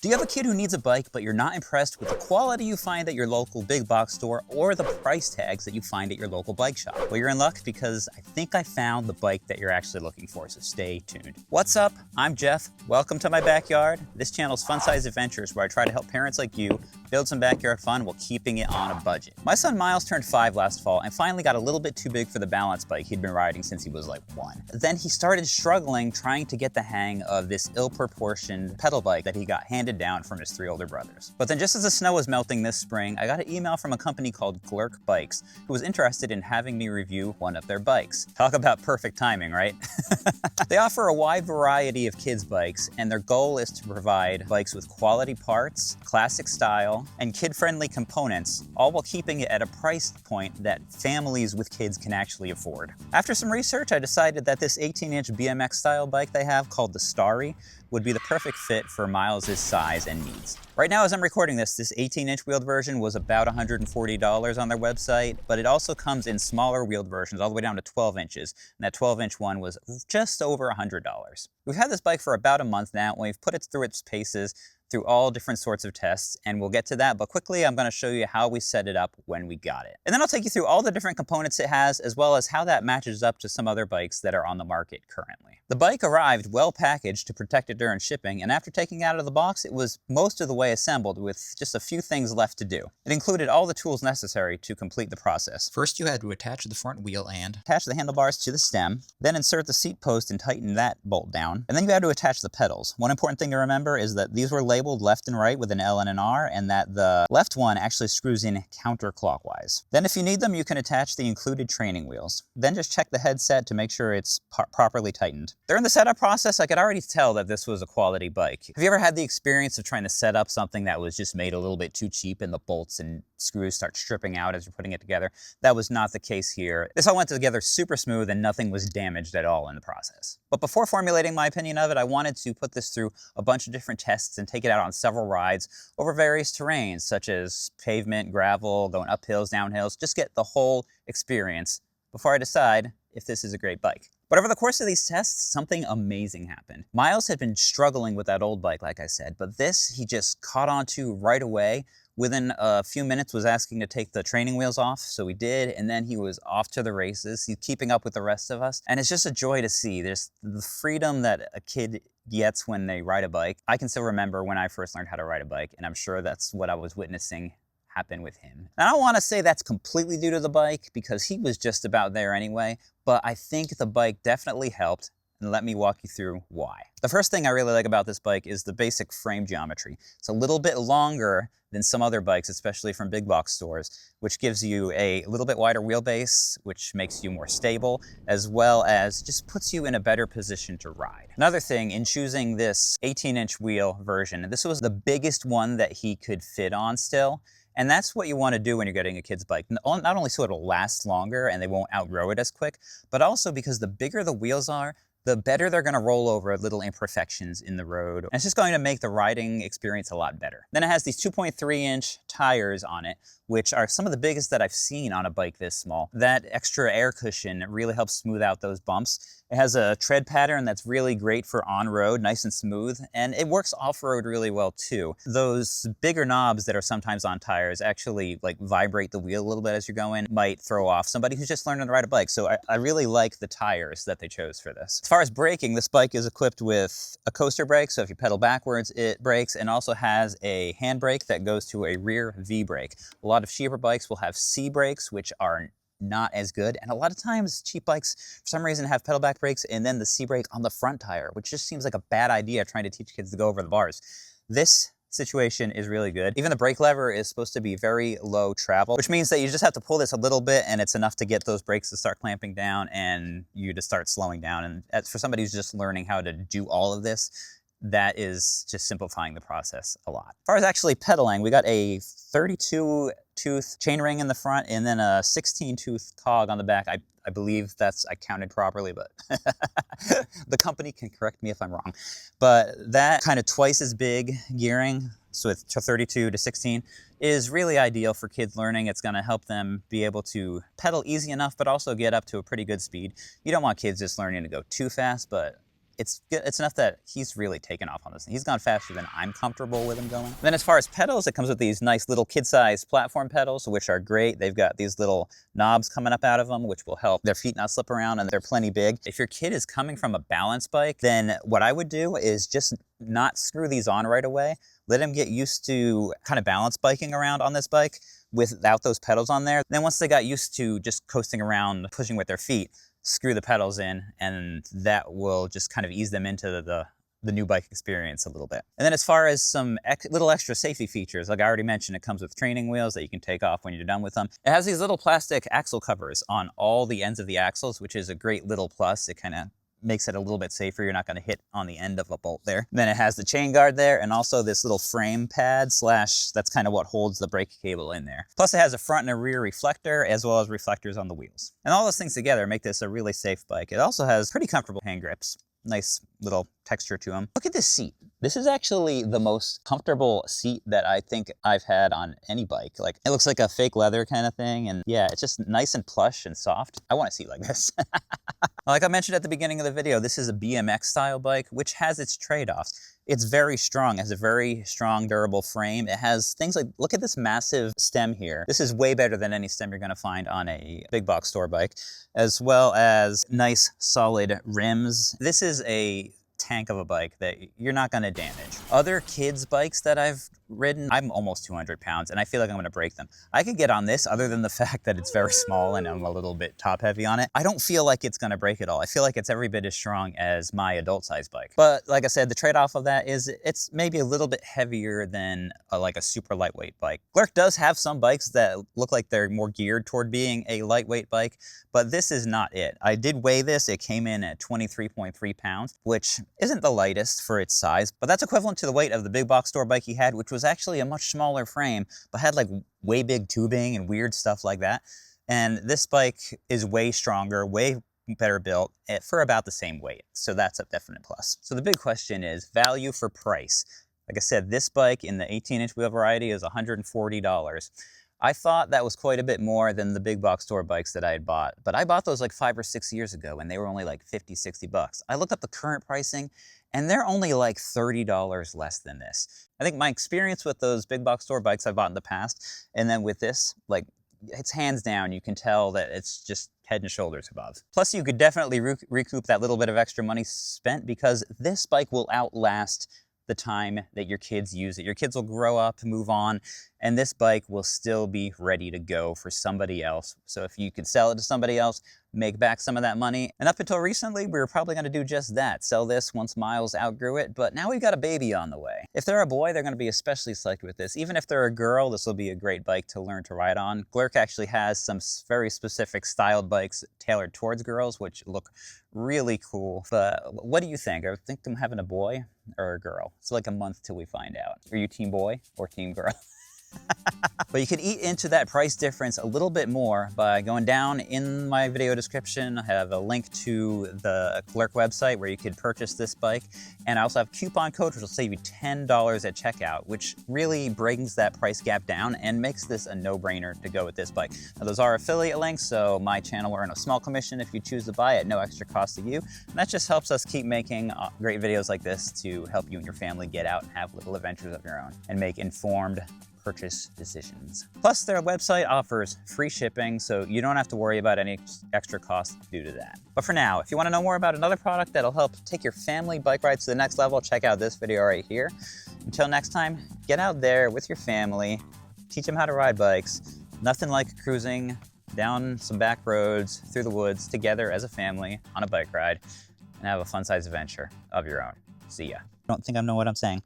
Do you have a kid who needs a bike, but you're not impressed with the quality you find at your local big box store or the price tags that you find at your local bike shop? Well, you're in luck because I think I found the bike that you're actually looking for, so stay tuned. What's up? I'm Jeff. Welcome to my backyard. This channel's fun-sized adventures where I try to help parents like you build some backyard fun while keeping it on a budget. My son Miles turned 5 last fall and finally got a little bit too big for the balance bike he'd been riding since he was like 1. Then he started struggling trying to get the hang of this ill-proportioned pedal bike that he got handed down from his 3 older brothers. But then just as the snow was melting this spring, I got an email from a company called GlercBikes who was interested in having me review one of their bikes. Talk about perfect timing, right? They offer a wide variety of kids' bikes, and their goal is to provide bikes with quality parts, classic style, and kid-friendly components, all while keeping it at a price point that families with kids can actually afford. After some research, I decided that this 18-inch BMX-style bike they have called the Starry would be the perfect fit for Miles' size and needs. Right now, as I'm recording this 18-inch wheeled version was about $140 on their website, but it also comes in smaller wheeled versions all the way down to 12 inches, and that 12-inch one was just over $100. We've had this bike for about a month now, and we've put it through its paces through all different sorts of tests, and we'll get to that, but quickly I'm gonna show you how we set it up when we got it. And then I'll take you through all the different components it has, as well as how that matches up to some other bikes that are on the market currently. The bike arrived well packaged to protect it during shipping, and after taking it out of the box, it was most of the way assembled with just a few things left to do. It included all the tools necessary to complete the process. First, you had to attach the front wheel and attach the handlebars to the stem, then insert the seat post and tighten that bolt down, and then you had to attach the pedals. One important thing to remember is that these were labeled left and right with an L and an R, and that the left one actually screws in counterclockwise. Then if you need them, you can attach the included training wheels. Then just check the headset to make sure it's properly tightened. During the setup process, I could already tell that this was a quality bike. Have you ever had the experience of trying to set up something that was just made a little bit too cheap and the bolts and screws start stripping out as you're putting it together? That was not the case here. This all went together super smooth and nothing was damaged at all in the process. But before formulating my opinion of it, I wanted to put this through a bunch of different tests and take it out on several rides over various terrains, such as pavement, gravel, going up hills, down hills, just get the whole experience before I decide if this is a great bike. But over the course of these tests, something amazing happened. Miles had been struggling with that old bike, like I said, but this he just caught onto right away. Within a few minutes was asking to take the training wheels off, so we did, and then he was off to the races. He's keeping up with the rest of us, and it's just a joy to see. There's the freedom that a kid gets when they ride a bike. I can still remember when I first learned how to ride a bike, and I'm sure that's what I was witnessing happen with him. And I don't want to say that's completely due to the bike, because he was just about there anyway, but I think the bike definitely helped, and let me walk you through why. The first thing I really like about this bike is the basic frame geometry. It's a little bit longer than some other bikes, especially from big box stores, which gives you a little bit wider wheelbase, which makes you more stable, as well as just puts you in a better position to ride. Another thing, in choosing this 18-inch wheel version, this was the biggest one that he could fit on still. And that's what you want to do when you're getting a kid's bike. Not only so it'll last longer and they won't outgrow it as quick, but also because the bigger the wheels are, the better they're going to roll over little imperfections in the road. And it's just going to make the riding experience a lot better. Then it has these 2.3-inch tires on it, which are some of the biggest that I've seen on a bike this small. That extra air cushion really helps smooth out those bumps. It has a tread pattern that's really great for on-road, nice and smooth, and it works off-road really well too. Those bigger knobs that are sometimes on tires actually like vibrate the wheel a little bit as you're going, might throw off somebody who's just learning to ride a bike. So I really like the tires that they chose for this. As far as braking, this bike is equipped with a coaster brake, so if you pedal backwards, it brakes, and also has a handbrake that goes to a rear V brake. A lot of cheaper bikes will have C brakes, which are not as good, and a lot of times cheap bikes for some reason have pedal back brakes and then the C brake on the front tire, which just seems like a bad idea trying to teach kids to go over the bars. This situation is really good. Even the brake lever is supposed to be very low travel, which means that you just have to pull this a little bit and it's enough to get those brakes to start clamping down and you to start slowing down. And as for somebody who's just learning how to do all of this, that is just simplifying the process a lot. As far as actually pedaling, we got a 32-tooth chainring in the front and then a 16-tooth cog on the back. I believe I counted properly, but the company can correct me if I'm wrong. But that kind of twice as big gearing, so it's 32 to 16, is really ideal for kids learning. It's going to help them be able to pedal easy enough, but also get up to a pretty good speed. You don't want kids just learning to go too fast, but it's good. It's enough that he's really taken off on this. He's gone faster than I'm comfortable with him going. Then as far as pedals, it comes with these nice little kid-sized platform pedals, which are great. They've got these little knobs coming up out of them, which will help their feet not slip around, and they're plenty big. If your kid is coming from a balance bike, then what I would do is just not screw these on right away. Let him get used to kind of balance biking around on this bike without those pedals on there. Then once they got used to just coasting around, pushing with their feet, screw the pedals in, and that will just kind of ease them into the new bike experience a little bit. And then as far as some little extra safety features, like I already mentioned, it comes with training wheels that you can take off when you're done with them. It has these little plastic axle covers on all the ends of the axles, which is a great little plus. It kind of makes it a little bit safer. You're not going to hit on the end of a bolt there. Then it has the chain guard there, and also this little frame pad slash, that's kind of what holds the brake cable in there. Plus it has a front and a rear reflector, as well as reflectors on the wheels. And all those things together make this a really safe bike. It also has pretty comfortable hand grips. Nice little texture to them. Look at this seat. This is actually the most comfortable seat that I think I've had on any bike. Like, it looks like a fake leather kind of thing, and yeah, it's just nice and plush and soft. I want a seat like this. Like I mentioned at the beginning of the video, this is a BMX style bike, which has its trade-offs. It's very strong, it has a very strong, durable frame. It has things like, look at this massive stem here. This is way better than any stem you're gonna find on a big box store bike, as well as nice, solid rims. This is a tank of a bike that you're not gonna damage. Other kids' bikes that I've ridden, I'm almost 200 pounds and I feel like I'm gonna break them. I could get on this, other than the fact that it's very small and I'm a little bit top heavy on it. I don't feel like it's gonna break at all. I feel like it's every bit as strong as my adult size bike. But like I said, the trade-off of that is it's maybe a little bit heavier than like a super lightweight bike. Glerc does have some bikes that look like they're more geared toward being a lightweight bike, but this is not it. I did weigh this. It came in at 23.3 pounds, which isn't the lightest for its size, but that's equivalent to the weight of the big box store bike he had, which was actually a much smaller frame, but had like way big tubing and weird stuff like that. And this bike is way stronger, way better built for about the same weight. So that's a definite plus. So the big question is value for price. Like I said, this bike in the 18-inch wheel variety is $140. I thought that was quite a bit more than the big box store bikes that I had bought, but I bought those like 5 or 6 years ago and they were only like 50, 60 bucks. I looked up the current pricing and they're only like $30 less than this. I think my experience with those big box store bikes I've bought in the past, and then with this, like, it's hands down, you can tell that it's just head and shoulders above. Plus you could definitely recoup that little bit of extra money spent, because this bike will outlast the time that your kids use it. Your kids will grow up, move on, and this bike will still be ready to go for somebody else. So if you could sell it to somebody else, make back some of that money. And up until recently, we were probably gonna do just that, sell this once Miles outgrew it, but now we've got a baby on the way. If they're a boy, they're gonna be especially psyched with this. Even if they're a girl, this will be a great bike to learn to ride on. Glerc actually has some very specific styled bikes tailored towards girls, which look really cool. But what do you think? I think I'm having a boy or a girl. It's like a month till we find out. Are you team boy or team girl? But you can eat into that price difference a little bit more by going down in my video description. I have a link to the Glerc website where you could purchase this bike. And I also have a coupon code which will save you $10 at checkout, which really brings that price gap down and makes this a no-brainer to go with this bike. Now, those are affiliate links, so my channel will earn a small commission if you choose to buy at no extra cost to you. And that just helps us keep making great videos like this to help you and your family get out and have little adventures of your own and make informed purchase decisions. Plus, their website offers free shipping, so you don't have to worry about any extra costs due to that. But for now, if you want to know more about another product that'll help take your family bike rides to the next level, check out this video right here. Until next time, get out there with your family, teach them how to ride bikes. Nothing like cruising down some back roads, through the woods, together as a family on a bike ride, and have a fun-sized adventure of your own. See ya. I don't think I know what I'm saying.